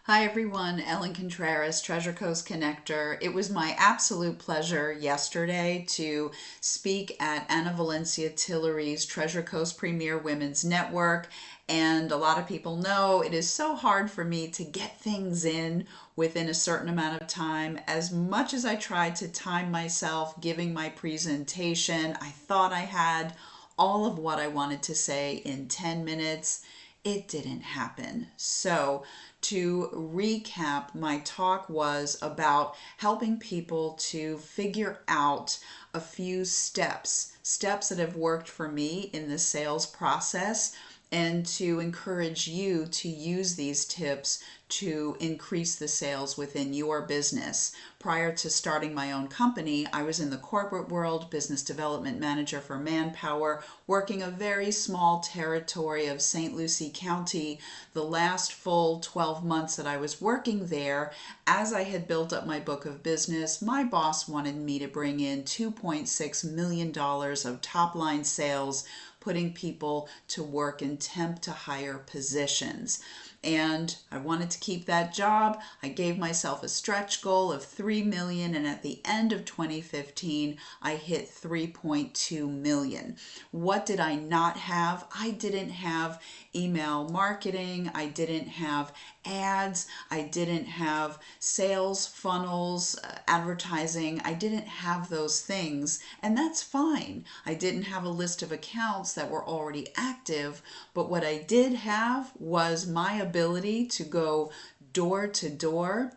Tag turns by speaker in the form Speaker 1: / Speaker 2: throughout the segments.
Speaker 1: Hi everyone, Ellen Contreras, Treasure Coast Connector. It was my absolute pleasure yesterday to speak at Anna Valencia Tillery's Treasure Coast Premier Women's Network. And a lot of people know it is so hard for me to get things in within a certain amount of time. As much as I tried to time myself giving my presentation, I thought I had all of what I wanted to say in 10 minutes. It didn't happen. So, to recap, my talk was about helping people to figure out a few steps that have worked for me in the sales process, and to encourage you to use these tips to increase the sales within your business. Prior to starting my own company, I was in the corporate world, business development manager for Manpower, working a very small territory of St. Lucie County. The last full 12 months that I was working there, as I had built up my book of business, my boss wanted me to bring in $2.6 million of top line sales, putting people to work in temp to hire positions. And I wanted to keep that job. I gave myself a stretch goal of 3 million, and at the end of 2015 I hit 3.2 million. What did I not have? I didn't have email marketing, I didn't have ads, I didn't have sales funnels, advertising. I didn't have those things, and that's fine. I didn't have a list of accounts that were already active, but what I did have was my ability to go door to door.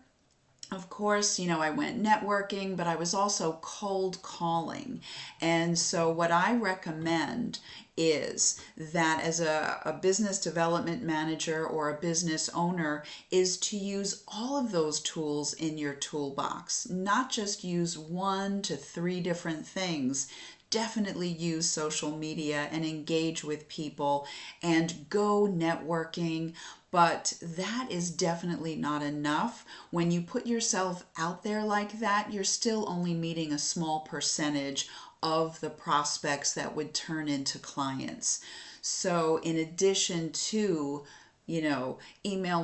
Speaker 1: Of course, I went networking, but I was also cold calling. And so, what I recommend is that as a business development manager or a business owner is to use all of those tools in your toolbox, not just use 1 to 3 different things. Definitely use social media and engage with people and go networking. But that is definitely not enough. When you put yourself out there like that, you're still only meeting a small percentage of the prospects that would turn into clients. So, in addition to, email,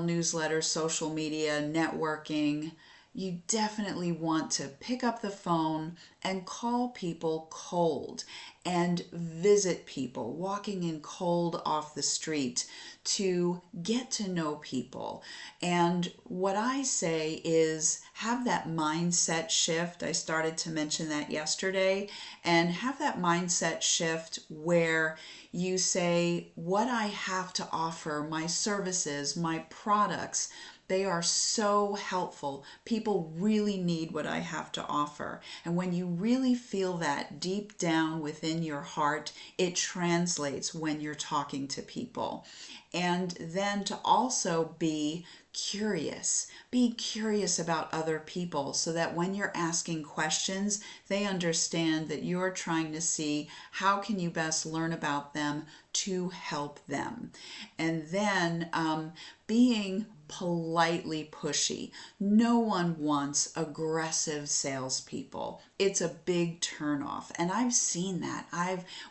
Speaker 1: newsletter, social media, networking, you definitely want to pick up the phone and call people cold and visit people, walking in cold off the street to get to know people. And what I say is have that mindset shift. I started to mention that yesterday, and have that mindset shift where you say, what I have to offer, my services, my products, they are so helpful. People really need what I have to offer. And when you really feel that deep down within your heart, it translates when you're talking to people. And then to also be curious. Be curious about other people so that when you're asking questions, they understand that you're trying to see how can you best learn about them to help them. And then being politely pushy. No one wants aggressive salespeople. It's a big turnoff. And I've seen that.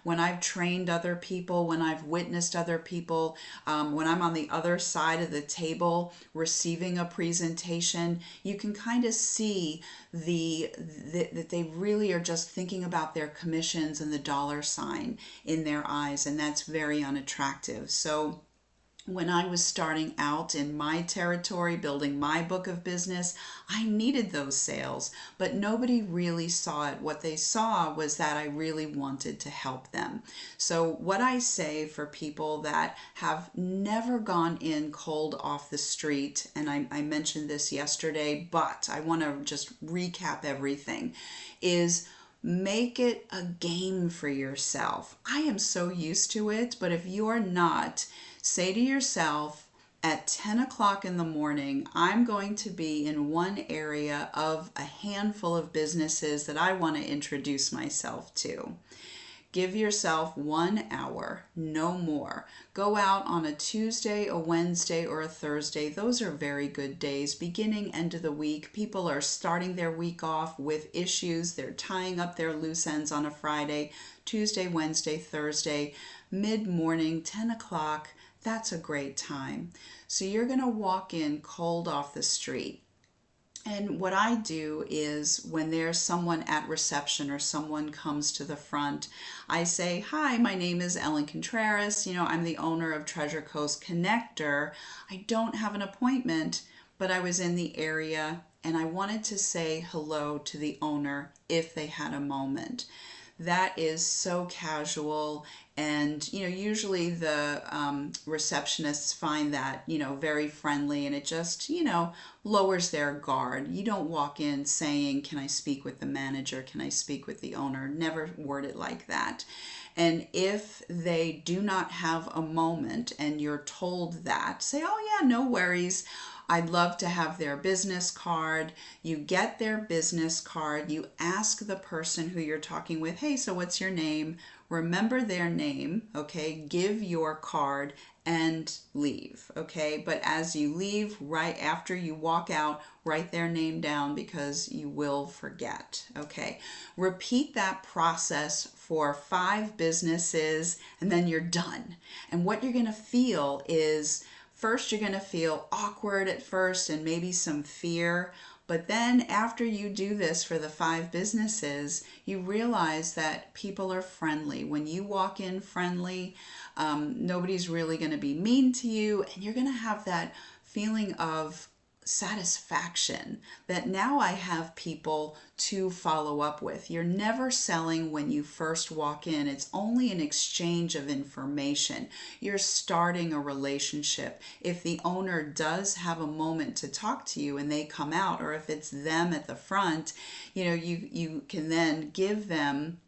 Speaker 1: When I've trained other people, when I've witnessed other people, when I'm on the other side of the table receiving a presentation, you can kind of see that they really are just thinking about their commissions and the dollar sign in their eyes, and that's very unattractive. So when I was starting out in my territory, building my book of business, I needed those sales, but nobody really saw it. What they saw was that I really wanted to help them. So, what I say for people that have never gone in cold off the street, and I mentioned this yesterday, but I want to just recap everything, is make it a game for yourself. I am so used to it, but if you're not, say to yourself, at 10 o'clock in the morning, I'm going to be in one area of a handful of businesses that I want to introduce myself to. Give yourself 1 hour, no more. Go out on a Tuesday, a Wednesday, or a Thursday. Those are very good days. Beginning, end of the week, people are starting their week off with issues. They're tying up their loose ends on a Friday. Tuesday, Wednesday, Thursday, mid-morning, 10 o'clock. That's a great time. So you're going to walk in cold off the street. And what I do is when there's someone at reception or someone comes to the front, I say, "Hi, my name is Ellen Contreras. I'm the owner of Treasure Coast Connector. I don't have an appointment, but I was in the area and I wanted to say hello to the owner if they had a moment." That is so casual, and usually the receptionists find that very friendly, and it just lowers their guard. You don't walk in saying, "Can I speak with the manager? Can I speak with the owner?" Never word it like that. And if they do not have a moment and you're told that, say, "Oh yeah, no worries, I'd love to have their business card." You get their business card, you ask the person who you're talking with, "Hey, so what's your name?" Remember their name, okay? Give your card and leave, okay? But as you leave, right after you walk out, write their name down because you will forget, okay? Repeat that process for 5 businesses and then you're done. And what you're going to feel is, first, you're going to feel awkward at first and maybe some fear. But then after you do this for the 5 businesses, you realize that people are friendly. When you walk in friendly, nobody's really going to be mean to you. And you're going to have that feeling of satisfaction that now I have people to follow up with. You're never selling when you first walk in. It's only an exchange of information. You're starting a relationship. If the owner does have a moment to talk to you and they come out, or if it's them at the front, you can then give them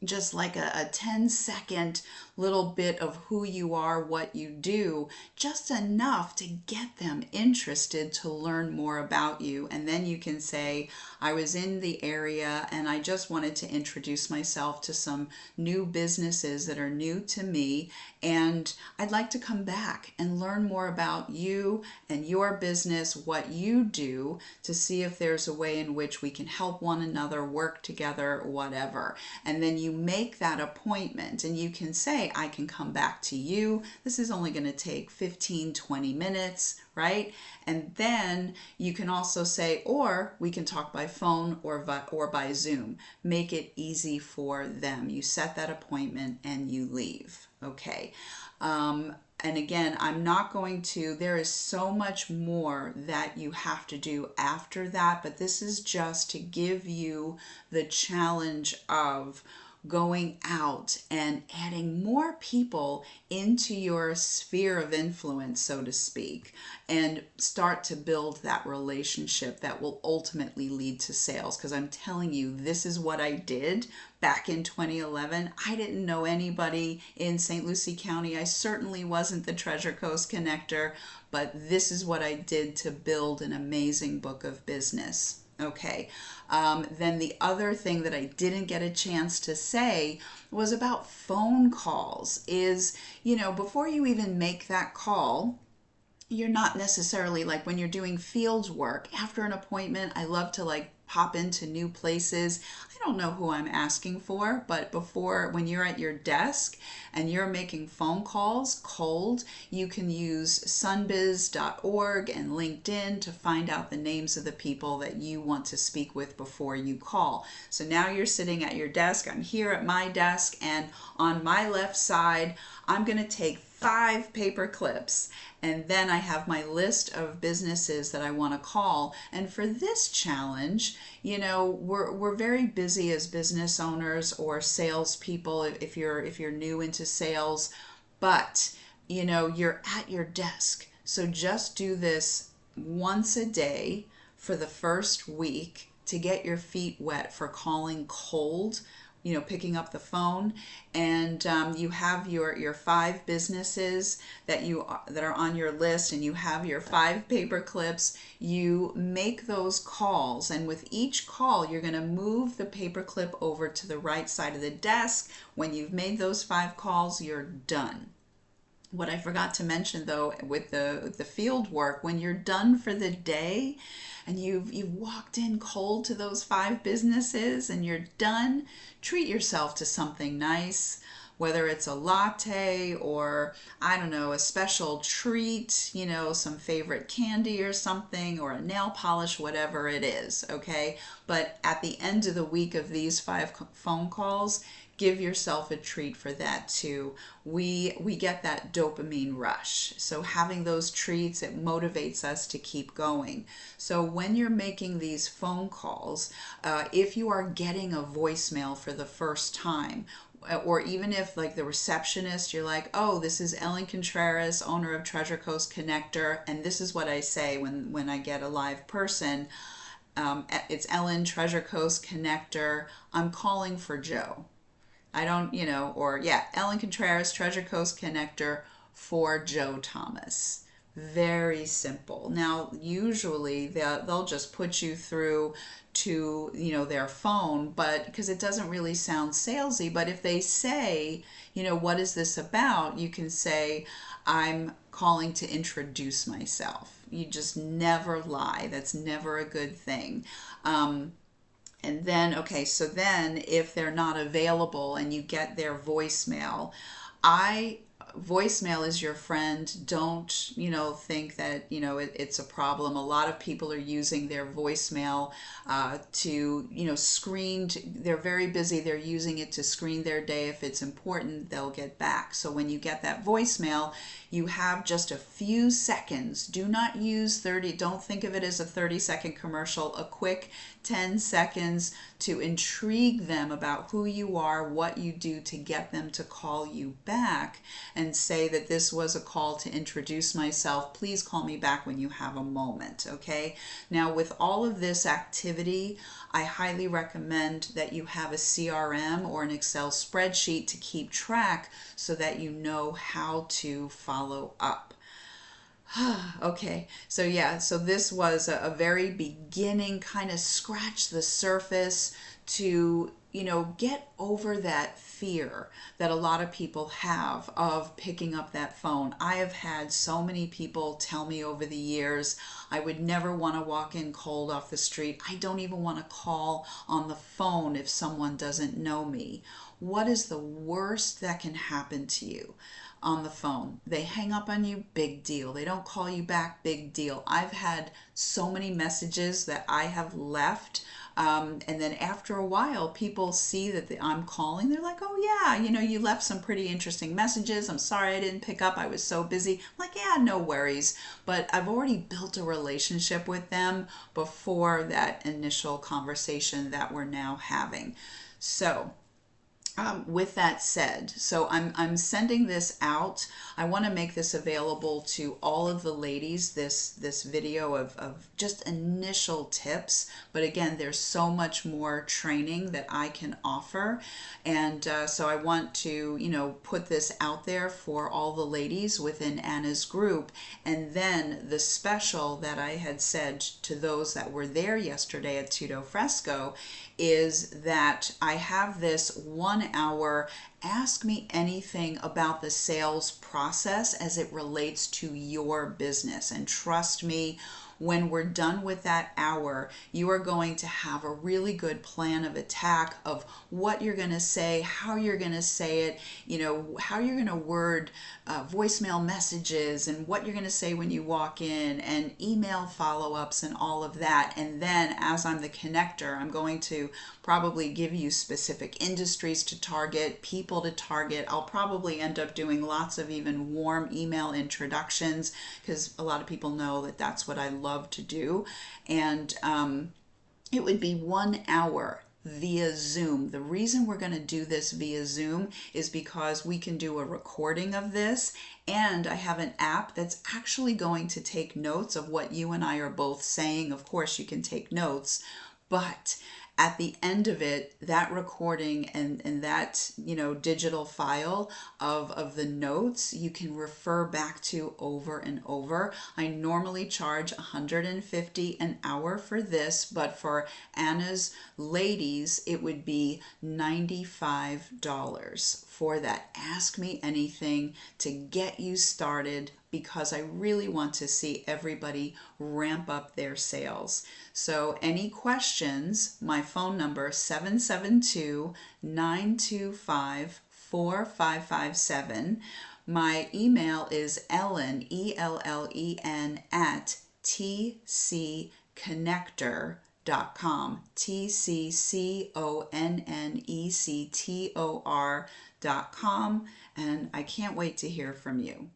Speaker 1: just like a 10-second little bit of who you are, what you do, just enough to get them interested to learn more about you. And then you can say, "I was in the area and I just wanted to introduce myself to some new businesses that are new to me, and I'd like to come back and learn more about you and your business, what you do, to see if there's a way in which we can help one another, work together, whatever." And then you make that appointment and you can say, "I can come back to you. This is only going to take 15-20 minutes, right?" And then you can also say, "Or we can talk by phone or by Zoom." Make it easy for them. You set that appointment and you leave. Okay. And again, I'm not going to, there is so much more that you have to do after that, but this is just to give you the challenge of going out and adding more people into your sphere of influence, so to speak, and start to build that relationship that will ultimately lead to sales. Because I'm telling you, this is what I did back in 2011. I didn't know anybody in St. Lucie County. I certainly wasn't the Treasure Coast Connector, but this is what I did to build an amazing book of business. Okay. Then the other thing that I didn't get a chance to say was about phone calls is, before you even make that call, you're not necessarily, like when you're doing field work after an appointment, I love to pop into new places. I don't know who I'm asking for, but when you're at your desk and you're making phone calls cold, you can use sunbiz.org and LinkedIn to find out the names of the people that you want to speak with before you call. So now you're sitting at your desk. I'm here at my desk, and on my left side, I'm going to take 5 paper clips, and then I have my list of businesses that I want to call. And for this challenge, we're very busy as business owners or salespeople if you're new into sales, but you're at your desk. So just do this once a day for the first week to get your feet wet for calling cold, picking up the phone, and you have your 5 businesses that are on your list, and you have your 5 paper clips. You make those calls, and with each call, you're going to move the paper clip over to the right side of the desk. When you've made those 5 calls, you're done. What I forgot to mention though, with the field work, when you're done for the day and you've walked in cold to those 5 businesses and you're done, treat yourself to something nice. whether it's a latte or, I don't know, a special treat, you know, some favorite candy or something, or a nail polish, whatever it is, okay? But at the end of the week of these 5 phone calls, give yourself a treat for that too. We get that dopamine rush. So having those treats, it motivates us to keep going. So when you're making these phone calls, if you are getting a voicemail for the first time, or even if like the receptionist, you're like, oh, this is Ellen Contreras, owner of Treasure Coast Connector, and this is what I say when I get a live person. It's Ellen, Treasure Coast Connector. I'm calling for Joe. I don't, you know, or yeah, Ellen Contreras, Treasure Coast Connector for Joe Thomas. Very simple. Now, usually they'll just put you through to, you know, their phone, but because it doesn't really sound salesy. But if they say, you know, what is this about? You can say, I'm calling to introduce myself. You just never lie. That's never a good thing. And then, okay, so then if they're not available and you get their voicemail, I voicemail is your friend. Don't, you know, think that, you know, it's a problem. A lot of people are using their voicemail to, you know, they're very busy. They're using it to screen their day. If it's important, they'll get back. So when you get that voicemail, you have just a few seconds. Do not use 30, don't think of it as a 30-second commercial, a quick 10 seconds to intrigue them about who you are, what you do, to get them to call you back and say that this was a call to introduce myself. Please call me back when you have a moment, okay? Now, with all of this activity, I highly recommend that you have a CRM or an Excel spreadsheet to keep track so that you know how to follow up. Okay, so yeah, so this was a very beginning kind of scratch the surface to, you know, get over that fear that a lot of people have of picking up that phone. I have had so many people tell me over the years, I would never want to walk in cold off the street. I don't even want to call on the phone if someone doesn't know me. What is the worst that can happen to you on the phone? They hang up on you, big deal. They don't call you back, big deal. I've had so many messages that I have left. And then after a while, people see that I'm calling. They're like, oh, yeah, you know, you left some pretty interesting messages. I'm sorry I didn't pick up. I was so busy. I'm like, yeah, no worries. But I've already built a relationship with them before that initial conversation that we're now having. So, with that said, so I'm sending this out. I want to make this available to all of the ladies, this video of just initial tips. But again, there's so much more training that I can offer. And so I want to, you know, put this out there for all the ladies within Anna's group. And then the special that I had said to those that were there yesterday at Tutto Fresco is that I have this 1 hour Ask Me Anything about the sales process as it relates to your business. And trust me, when we're done with that hour, you are going to have a really good plan of attack of what you're going to say, how you're going to say it, you know, how you're going to word voicemail messages and what you're going to say when you walk in, and email follow-ups and all of that. And then as I'm the connector, I'm going to probably give you specific industries to target, people to target. I'll probably end up doing lots of even warm email introductions because a lot of people know that that's what I love to do. And it would be 1 hour via Zoom. The reason we're going to do this via Zoom is because we can do a recording of this, and I have an app that's actually going to take notes of what you and I are both saying. Of course, you can take notes, but at the end of it, that recording and that, you know, digital file of the notes, you can refer back to over and over. I normally charge $150 an hour for this, but for Anna's ladies, it would be $95 for that Ask Me Anything to get you started, because I really want to see everybody ramp up their sales. So any questions, my phone number 772-925 4557. My email is Ellen, ELLEN, at tcconnector.com, TCCONNECTOR.com, and I can't wait to hear from you.